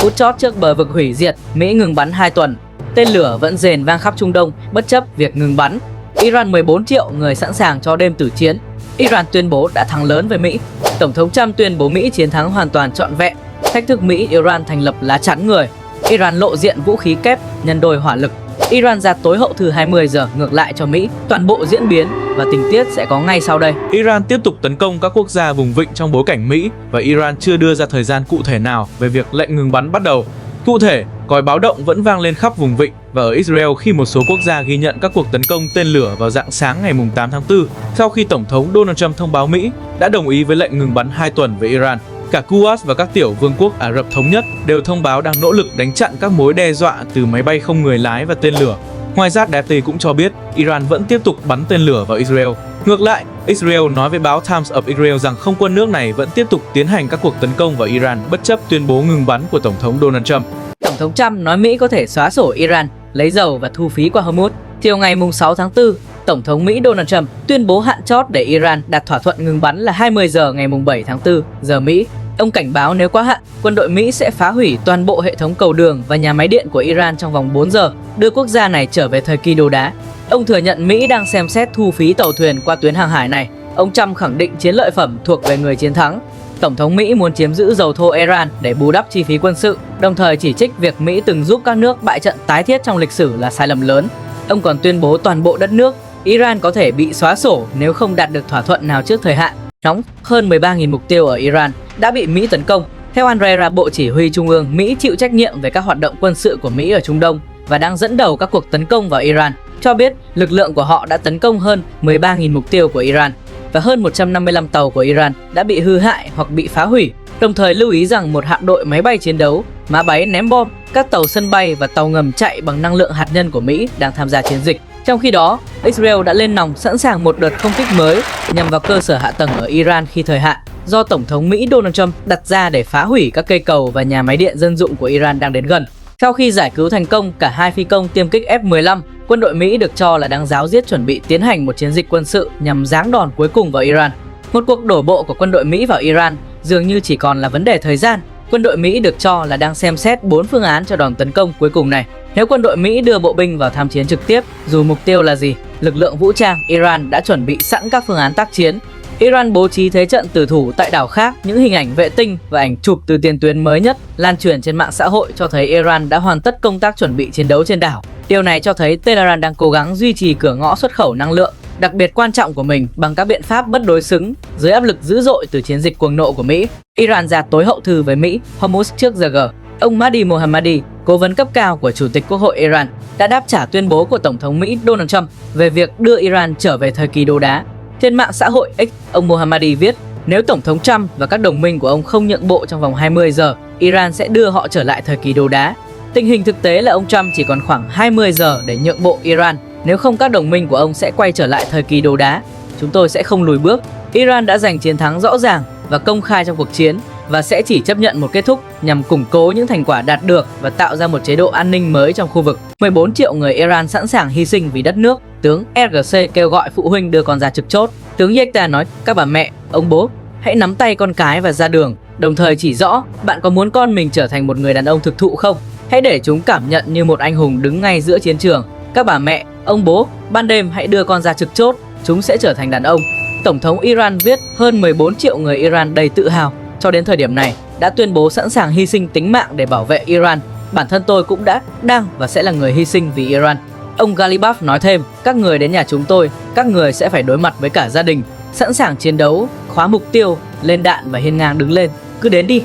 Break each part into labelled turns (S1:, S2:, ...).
S1: Phút chót trước bờ vực hủy diệt, Mỹ ngừng bắn 2 tuần. Tên lửa vẫn rền vang khắp Trung Đông bất chấp việc ngừng bắn. Iran 14 triệu người sẵn sàng cho đêm tử chiến. Iran tuyên bố đã thắng lớn với Mỹ. Tổng thống Trump tuyên bố Mỹ chiến thắng hoàn toàn trọn vẹn. Thách thức Mỹ-Iran thành lập lá chắn người. Iran lộ diện vũ khí kép nhân đôi hỏa lực. Iran ra tối hậu thư 20 giờ ngược lại cho Mỹ. Toàn bộ diễn biến và tình tiết sẽ có ngay sau đây.
S2: Iran tiếp tục tấn công các quốc gia vùng vịnh trong bối cảnh Mỹ và Iran chưa đưa ra thời gian cụ thể nào về việc lệnh ngừng bắn bắt đầu. Cụ thể, còi báo động vẫn vang lên khắp vùng vịnh và ở Israel khi một số quốc gia ghi nhận các cuộc tấn công tên lửa vào rạng sáng ngày 8 tháng 4 sau khi Tổng thống Donald Trump thông báo Mỹ đã đồng ý với lệnh ngừng bắn 2 tuần với Iran. Cả Kuwait và các tiểu vương quốc Ả Rập Thống Nhất đều thông báo đang nỗ lực đánh chặn các mối đe dọa từ máy bay không người lái và tên lửa. Ngoài ra, DAT cũng cho biết Iran vẫn tiếp tục bắn tên lửa vào Israel. Ngược lại, Israel nói với báo Times of Israel rằng không quân nước này vẫn tiếp tục tiến hành các cuộc tấn công vào Iran bất chấp tuyên bố ngừng bắn của Tổng thống Donald Trump.
S1: Tổng thống Trump nói Mỹ có thể xóa sổ Iran, lấy dầu và thu phí qua Hormuz. Chiều ngày 6 tháng 4, Tổng thống Mỹ Donald Trump tuyên bố hạn chót để Iran đạt thỏa thuận ngừng bắn là 20 giờ ngày 7 tháng 4 giờ Mỹ. Ông cảnh báo nếu quá hạn, quân đội Mỹ sẽ phá hủy toàn bộ hệ thống cầu đường và nhà máy điện của Iran trong vòng 4 giờ, đưa quốc gia này trở về thời kỳ đồ đá. Ông thừa nhận Mỹ đang xem xét thu phí tàu thuyền qua tuyến hàng hải này. Ông Trump khẳng định chiến lợi phẩm thuộc về người chiến thắng. Tổng thống Mỹ muốn chiếm giữ dầu thô Iran để bù đắp chi phí quân sự, đồng thời chỉ trích việc Mỹ từng giúp các nước bại trận tái thiết trong lịch sử là sai lầm lớn. Ông còn tuyên bố toàn bộ đất nước Iran có thể bị xóa sổ nếu không đạt được thỏa thuận nào trước thời hạn. Nóng hơn 13.000 mục tiêu ở Iran đã bị Mỹ tấn công. Theo Andrea, Bộ Chỉ huy Trung ương, Mỹ chịu trách nhiệm về các hoạt động quân sự của Mỹ ở Trung Đông và đang dẫn đầu các cuộc tấn công vào Iran, cho biết lực lượng của họ đã tấn công hơn 13.000 mục tiêu của Iran và hơn 155 tàu của Iran đã bị hư hại hoặc bị phá hủy. Đồng thời lưu ý rằng một hạm đội máy bay chiến đấu, mã máy ném bom, các tàu sân bay và tàu ngầm chạy bằng năng lượng hạt nhân của Mỹ đang tham gia chiến dịch. Trong khi đó, Israel đã lên nòng sẵn sàng một đợt không kích mới nhằm vào cơ sở hạ tầng ở Iran khi thời hạn do Tổng thống Mỹ Donald Trump đặt ra để phá hủy các cây cầu và nhà máy điện dân dụng của Iran đang đến gần. Sau khi giải cứu thành công cả 2 phi công tiêm kích F-15, quân đội Mỹ được cho là đang ráo riết chuẩn bị tiến hành một chiến dịch quân sự nhằm giáng đòn cuối cùng vào Iran. Một cuộc đổ bộ của quân đội Mỹ vào Iran dường như chỉ còn là vấn đề thời gian. Quân đội Mỹ được cho là đang xem xét 4 phương án cho đòn tấn công cuối cùng này. Nếu quân đội Mỹ đưa bộ binh vào tham chiến trực tiếp, dù mục tiêu là gì, lực lượng vũ trang Iran đã chuẩn bị sẵn các phương án tác chiến. Iran bố trí thế trận tử thủ tại đảo khác. Những hình ảnh vệ tinh và ảnh chụp từ tiền tuyến mới nhất lan truyền trên mạng xã hội cho thấy Iran đã hoàn tất công tác chuẩn bị chiến đấu trên đảo. Điều này cho thấy Tehran đang cố gắng duy trì cửa ngõ xuất khẩu năng lượng đặc biệt quan trọng của mình bằng các biện pháp bất đối xứng dưới áp lực dữ dội từ chiến dịch cuồng nộ của Mỹ. Iran ra tối hậu thư với Mỹ, Hormuz trước giờ G. Ông Mahdi Mohammadi, cố vấn cấp cao của Chủ tịch Quốc hội Iran, đã đáp trả tuyên bố của Tổng thống Mỹ Donald Trump về việc đưa Iran trở về thời kỳ đồ đá. Trên mạng xã hội X, ông Mohammadi viết, nếu Tổng thống Trump và các đồng minh của ông không nhượng bộ trong vòng 20 giờ, Iran sẽ đưa họ trở lại thời kỳ đồ đá. Tình hình thực tế là ông Trump chỉ còn khoảng 20 giờ để nhượng bộ Iran, nếu không các đồng minh của ông sẽ quay trở lại thời kỳ đồ đá. Chúng tôi sẽ không lùi bước. Iran đã giành chiến thắng rõ ràng và công khai trong cuộc chiến và sẽ chỉ chấp nhận một kết thúc nhằm củng cố những thành quả đạt được và tạo ra một chế độ an ninh mới trong khu vực. 14 triệu người Iran sẵn sàng hy sinh vì đất nước. Tướng RGC kêu gọi phụ huynh đưa con ra trực chốt. Tướng Yekta nói, các bà mẹ, ông bố, hãy nắm tay con cái và ra đường, đồng thời chỉ rõ bạn có muốn con mình trở thành một người đàn ông thực thụ không? Hãy để chúng cảm nhận như một anh hùng đứng ngay giữa chiến trường. Các bà mẹ, ông bố, ban đêm hãy đưa con ra trực chốt, chúng sẽ trở thành đàn ông. Tổng thống Iran viết hơn 14 triệu người Iran đầy tự hào cho đến thời điểm này đã tuyên bố sẵn sàng hy sinh tính mạng để bảo vệ Iran. Bản thân tôi cũng đang và sẽ là người hy sinh vì Iran. Ông Ghalibaf nói thêm, các người đến nhà chúng tôi, các người sẽ phải đối mặt với cả gia đình, sẵn sàng chiến đấu, khóa mục tiêu, lên đạn và hiên ngang đứng lên, cứ đến đi.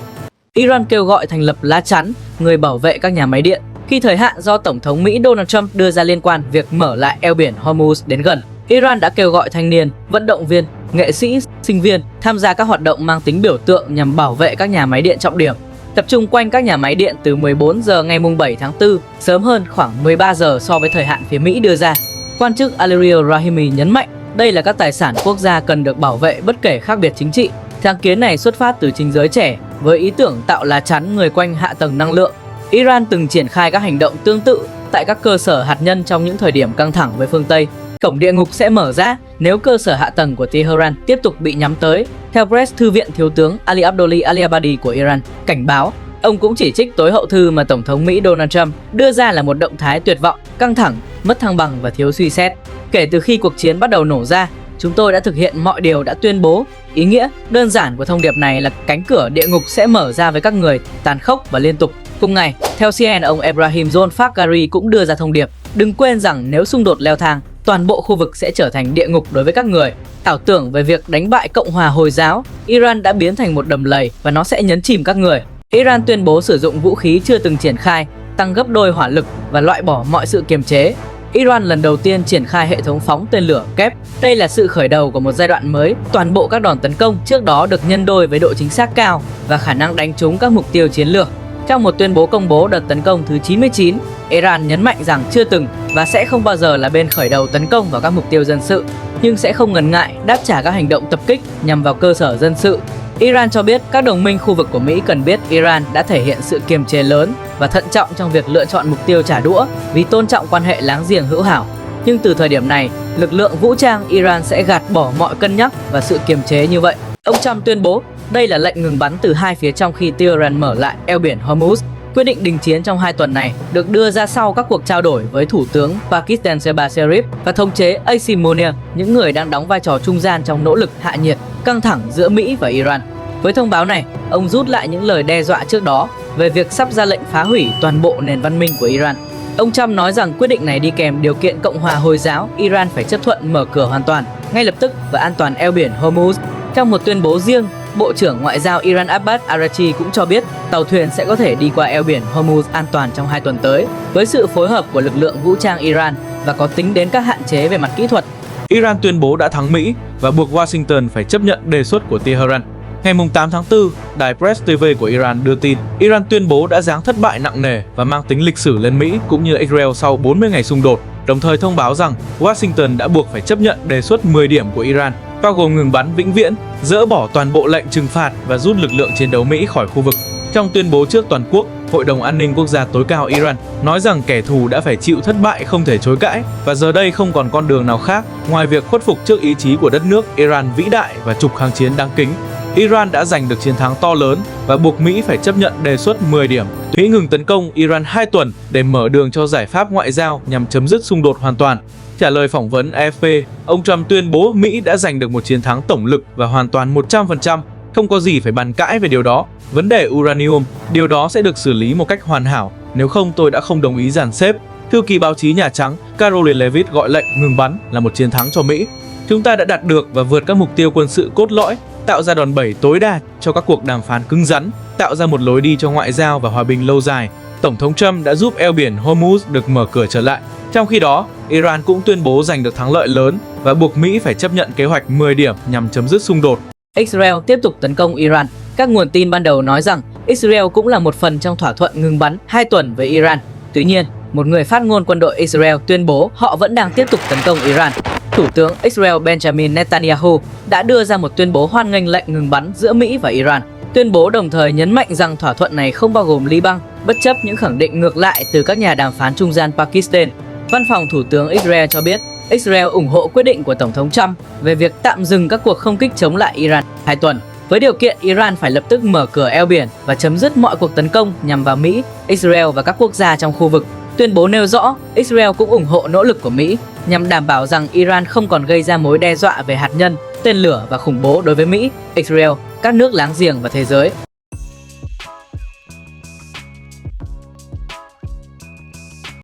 S1: Iran kêu gọi thành lập lá chắn, người bảo vệ các nhà máy điện, khi thời hạn do Tổng thống Mỹ Donald Trump đưa ra liên quan việc mở lại eo biển Hormuz đến gần. Iran đã kêu gọi thanh niên, vận động viên, nghệ sĩ, sinh viên tham gia các hoạt động mang tính biểu tượng nhằm bảo vệ các nhà máy điện trọng điểm, tập trung quanh các nhà máy điện từ 14 giờ ngày 7 tháng 4, sớm hơn khoảng 13 giờ so với thời hạn phía Mỹ đưa ra. Quan chức Alirio Rahimi nhấn mạnh, đây là các tài sản quốc gia cần được bảo vệ bất kể khác biệt chính trị. Sáng kiến này xuất phát từ chính giới trẻ với ý tưởng tạo lá chắn người quanh hạ tầng năng lượng. Iran từng triển khai các hành động tương tự tại các cơ sở hạt nhân trong những thời điểm căng thẳng với phương Tây. Cổng địa ngục sẽ mở ra nếu cơ sở hạ tầng của Tehran tiếp tục bị nhắm tới. Theo Press, Thư viện Thiếu tướng Ali Abdoli Ali Abadi của Iran cảnh báo, Ông cũng chỉ trích tối hậu thư mà Tổng thống Mỹ Donald Trump đưa ra là một động thái tuyệt vọng, căng thẳng, mất thăng bằng và thiếu suy xét. Kể từ khi cuộc chiến bắt đầu nổ ra, chúng tôi đã thực hiện mọi điều đã tuyên bố. Ý nghĩa đơn giản của thông điệp này là cánh cửa địa ngục sẽ mở ra với các người, tàn khốc và liên tục. Cùng ngày, theo CNN, ông Ebrahim John Fakhari cũng đưa ra thông điệp: đừng quên rằng nếu xung đột leo thang, toàn bộ khu vực sẽ trở thành địa ngục đối với các người. Ảo tưởng về việc đánh bại Cộng hòa Hồi giáo, Iran đã biến thành một đầm lầy và nó sẽ nhấn chìm các người. Iran tuyên bố sử dụng vũ khí chưa từng triển khai, tăng gấp đôi hỏa lực và loại bỏ mọi sự kiềm chế. Iran lần đầu tiên triển khai hệ thống phóng tên lửa kép. Đây là sự khởi đầu của một giai đoạn mới. Toàn bộ các đòn tấn công trước đó được nhân đôi với độ chính xác cao và khả năng đánh trúng các mục tiêu chiến lược. Trong một tuyên bố công bố đợt tấn công thứ 99, Iran nhấn mạnh rằng chưa từng và sẽ không bao giờ là bên khởi đầu tấn công vào các mục tiêu dân sự, nhưng sẽ không ngần ngại đáp trả các hành động tập kích nhằm vào cơ sở dân sự. Iran cho biết các đồng minh khu vực của Mỹ cần biết Iran đã thể hiện sự kiềm chế lớn và thận trọng trong việc lựa chọn mục tiêu trả đũa vì tôn trọng quan hệ láng giềng hữu hảo. Nhưng từ thời điểm này, lực lượng vũ trang Iran sẽ gạt bỏ mọi cân nhắc và sự kiềm chế như vậy. Ông Trump tuyên bố đây là lệnh ngừng bắn từ hai phía trong khi Tehran mở lại eo biển Hormuz. Quyết định đình chiến trong 2 tuần này được đưa ra sau các cuộc trao đổi với Thủ tướng Pakistan Shehbaz Sharif và thống chế Asim Munir, những người đang đóng vai trò trung gian trong nỗ lực hạ nhiệt căng thẳng giữa Mỹ và Iran. Với thông báo này, ông rút lại những lời đe dọa trước đó về việc sắp ra lệnh phá hủy toàn bộ nền văn minh của Iran. Ông Trump nói rằng quyết định này đi kèm điều kiện Cộng hòa Hồi giáo Iran phải chấp thuận mở cửa hoàn toàn, ngay lập tức và an toàn eo biển Hormuz. Trong một tuyên bố riêng, Bộ trưởng Ngoại giao Iran Abbas Araghchi cũng cho biết tàu thuyền sẽ có thể đi qua eo biển Hormuz an toàn trong 2 tuần tới, với sự phối hợp của lực lượng vũ trang Iran và có tính đến các hạn chế về mặt kỹ thuật.
S2: Iran tuyên bố đã thắng Mỹ và buộc Washington phải chấp nhận đề xuất của Tehran. Ngày 8 tháng 4, đài Press TV của Iran đưa tin Iran tuyên bố đã giáng thất bại nặng nề và mang tính lịch sử lên Mỹ cũng như Israel sau 40 ngày xung đột, đồng thời thông báo rằng Washington đã buộc phải chấp nhận đề xuất 10 điểm của Iran, bao gồm ngừng bắn vĩnh viễn, dỡ bỏ toàn bộ lệnh trừng phạt và rút lực lượng chiến đấu Mỹ khỏi khu vực. Trong tuyên bố trước toàn quốc, Hội đồng An ninh Quốc gia tối cao Iran nói rằng kẻ thù đã phải chịu thất bại không thể chối cãi và giờ đây không còn con đường nào khác ngoài việc khuất phục trước ý chí của đất nước Iran vĩ đại và trục kháng chiến đáng kính. Iran đã giành được chiến thắng to lớn và buộc Mỹ phải chấp nhận đề xuất 10 điểm. Mỹ ngừng tấn công Iran 2 tuần để mở đường cho giải pháp ngoại giao nhằm chấm dứt xung đột hoàn toàn. Trả lời phỏng vấn AFP, ông Trump tuyên bố Mỹ đã giành được một chiến thắng tổng lực và hoàn toàn 100%, không có gì phải bàn cãi về điều đó. Vấn đề uranium, điều đó sẽ được xử lý một cách hoàn hảo, nếu không tôi đã không đồng ý dàn xếp. Thư ký báo chí Nhà Trắng Caroline Leavitt gọi lệnh ngừng bắn là một chiến thắng cho Mỹ. Chúng ta đã đạt được và vượt các mục tiêu quân sự cốt lõi, tạo ra đòn bẩy tối đa cho các cuộc đàm phán cứng rắn, tạo ra một lối đi cho ngoại giao và hòa bình lâu dài. Tổng thống Trump đã giúp eo biển Hormuz được mở cửa trở lại. Trong khi đó, Iran cũng tuyên bố giành được thắng lợi lớn và buộc Mỹ phải chấp nhận kế hoạch 10 điểm nhằm chấm dứt xung đột.
S1: Israel tiếp tục tấn công Iran. Các nguồn tin ban đầu nói rằng Israel cũng là một phần trong thỏa thuận ngừng bắn 2 tuần với Iran. Tuy nhiên, một người phát ngôn quân đội Israel tuyên bố họ vẫn đang tiếp tục tấn công Iran. Thủ tướng Israel Benjamin Netanyahu đã đưa ra một tuyên bố hoan nghênh lệnh ngừng bắn giữa Mỹ và Iran. Tuyên bố đồng thời nhấn mạnh rằng thỏa thuận này không bao gồm Liban, bất chấp những khẳng định ngược lại từ các nhà đàm phán trung gian Pakistan. Văn phòng Thủ tướng Israel cho biết Israel ủng hộ quyết định của Tổng thống Trump về việc tạm dừng các cuộc không kích chống lại Iran 2 tuần, với điều kiện Iran phải lập tức mở cửa eo biển và chấm dứt mọi cuộc tấn công nhằm vào Mỹ, Israel và các quốc gia trong khu vực. Tuyên bố nêu rõ Israel cũng ủng hộ nỗ lực của Mỹ nhằm đảm bảo rằng Iran không còn gây ra mối đe dọa về hạt nhân, tên lửa và khủng bố đối với Mỹ, Israel, các nước láng giềng và thế giới.